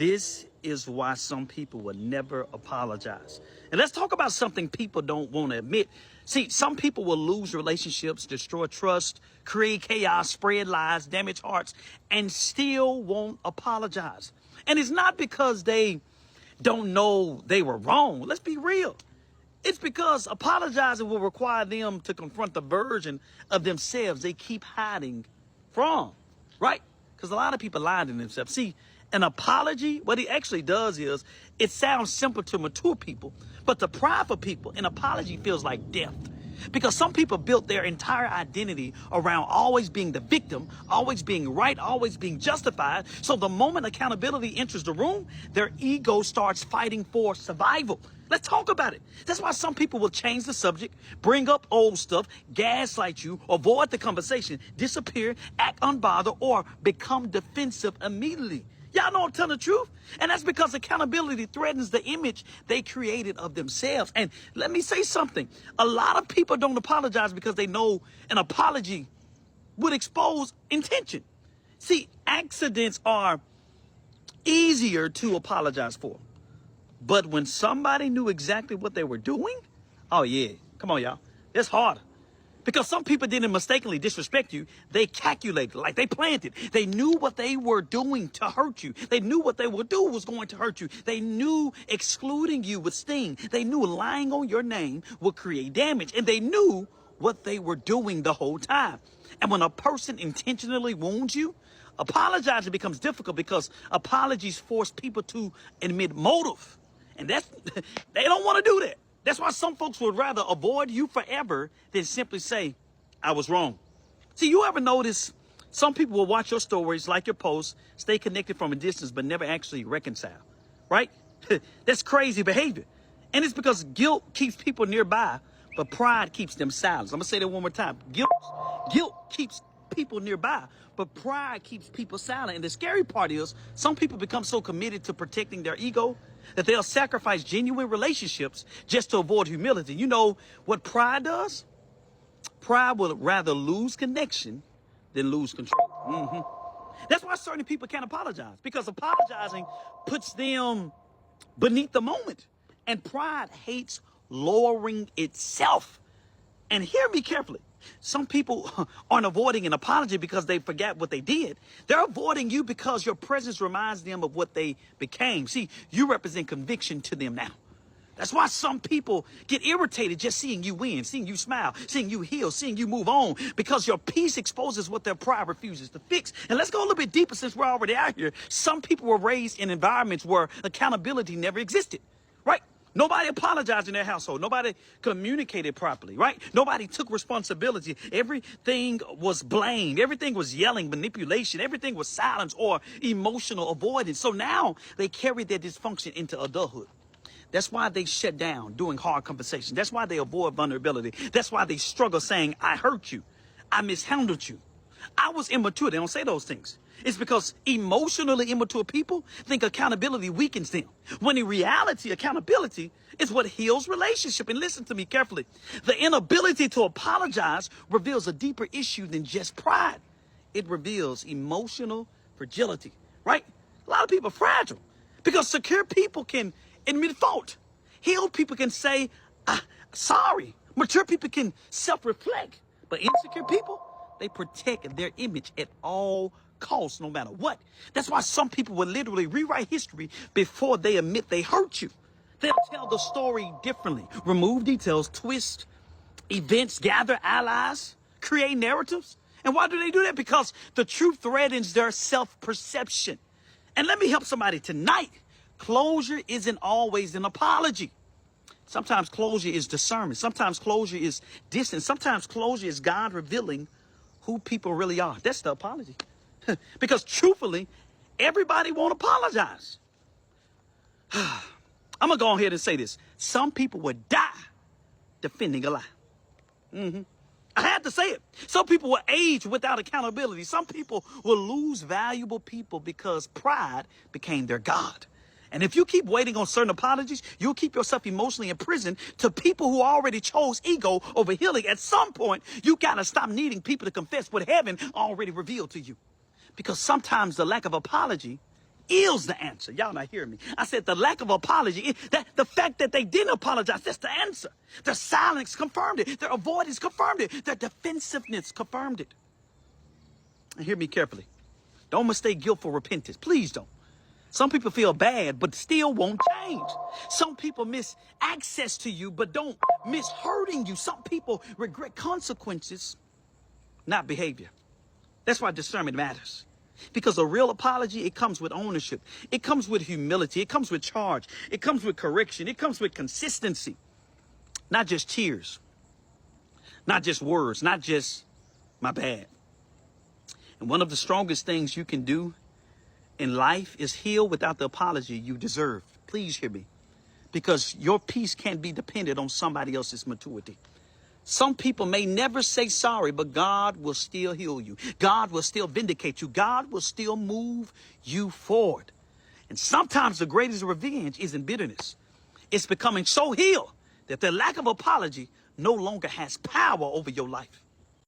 This is why some people will never apologize. And let's talk about something people don't want to admit. See, some people will lose relationships, destroy trust, create chaos, spread lies, damage hearts, and still won't apologize. And it's not because they don't know they were wrong. Let's be real. It's because apologizing will require them to confront the version of themselves they keep hiding from, right? Because a lot of people lie to themselves. See, an apology, what it actually does is, it sounds simple to mature people, but to prideful people, an apology feels like death. Because some people built their entire identity around always being the victim, always being right, always being justified. So the moment accountability enters the room, their ego starts fighting for survival. Let's talk about it. That's why some people will change the subject, bring up old stuff, gaslight you, avoid the conversation, disappear, act unbothered, or become defensive immediately. Y'all know I'm telling the truth. And that's because accountability threatens the image they created of themselves. And let me say something. A lot of people don't apologize because they know an apology would expose intention. See, accidents are easier to apologize for. But when somebody knew exactly what they were doing, oh yeah, come on, y'all. It's harder. Because some people didn't mistakenly disrespect you. They calculated, like they planned it. They knew what they were doing to hurt you. They knew what they would do was going to hurt you. They knew excluding you would sting. They knew lying on your name would create damage. And they knew what they were doing the whole time. And when a person intentionally wounds you, apologizing becomes difficult because apologies force people to admit motive. And that's, they don't want to do that. That's why some folks would rather avoid you forever than simply say, I was wrong. See, you ever notice some people will watch your stories, like your posts, stay connected from a distance, but never actually reconcile, right? That's crazy behavior. And it's because guilt keeps people nearby, but pride keeps them silent. I'm going to say that one more time. Guilt keeps people nearby, but pride keeps people silent. And the scary part is some people become so committed to protecting their ego that they'll sacrifice genuine relationships just to avoid humility. You know what pride does? Pride will rather lose connection than lose control. That's why certain people can't apologize, because apologizing puts them beneath the moment. And pride hates lowering itself. And hear me carefully. Some people aren't avoiding an apology because they forgot what they did. They're avoiding you because your presence reminds them of what they became. See, you represent conviction to them now. That's why some people get irritated just seeing you win, seeing you smile, seeing you heal, seeing you move on, because your peace exposes what their pride refuses to fix. And let's go a little bit deeper since we're already out here. Some people were raised in environments where accountability never existed, right? Nobody apologized in their household. Nobody communicated properly, right? Nobody took responsibility. Everything was blamed. Everything was yelling, manipulation. Everything was silence or emotional avoidance. So now they carry their dysfunction into adulthood. That's why they shut down doing hard conversations. That's why they avoid vulnerability. That's why they struggle saying, I hurt you. I mishandled you. I was immature. They don't say those things. It's because emotionally immature people think accountability weakens them, when in reality, accountability is what heals relationship. And listen to me carefully. The inability to apologize reveals a deeper issue than just pride. It reveals emotional fragility, right? A lot of people are fragile because secure people can admit fault. Healed people can say, sorry. Mature people can self-reflect. But insecure people, they protect their image at all costs, no matter what. That's why some people will literally rewrite history before they admit they hurt you. They'll tell the story differently, remove details, twist events, gather allies, create narratives. And why do they do that? Because the truth threatens their self-perception. And let me help somebody tonight. Closure isn't always an apology. Sometimes closure is discernment. Sometimes closure is distance. Sometimes closure is God revealing who people really are. That's the apology. Because truthfully, everybody won't apologize. I'm going to go ahead and say this. Some people would die defending a lie. I had to say it. Some people will age without accountability. Some people will lose valuable people because pride became their God. And if you keep waiting on certain apologies, you'll keep yourself emotionally imprisoned to people who already chose ego over healing. At some point, you got to stop needing people to confess what heaven already revealed to you. Because sometimes the lack of apology is the answer. Y'all not hearing me. I said the lack of apology, that the fact that they didn't apologize, that's the answer. Their silence confirmed it. Their avoidance confirmed it. Their defensiveness confirmed it. And hear me carefully. Don't mistake guilt for repentance. Please don't. Some people feel bad, but still won't change. Some people miss access to you, but don't miss hurting you. Some people regret consequences, not behavior. That's why discernment matters. Because a real apology, it comes with ownership. It comes with humility. It comes with charge. It comes with correction. It comes with consistency. Not just tears. Not just words. Not just my bad. And one of the strongest things you can do in life is heal without the apology you deserve. Please hear me. Because your peace can't be dependent on somebody else's maturity. Some people may never say sorry, but God will still heal you. God will still vindicate you. God will still move you forward. And sometimes the greatest revenge isn't bitterness. It's becoming so healed that the lack of apology no longer has power over your life.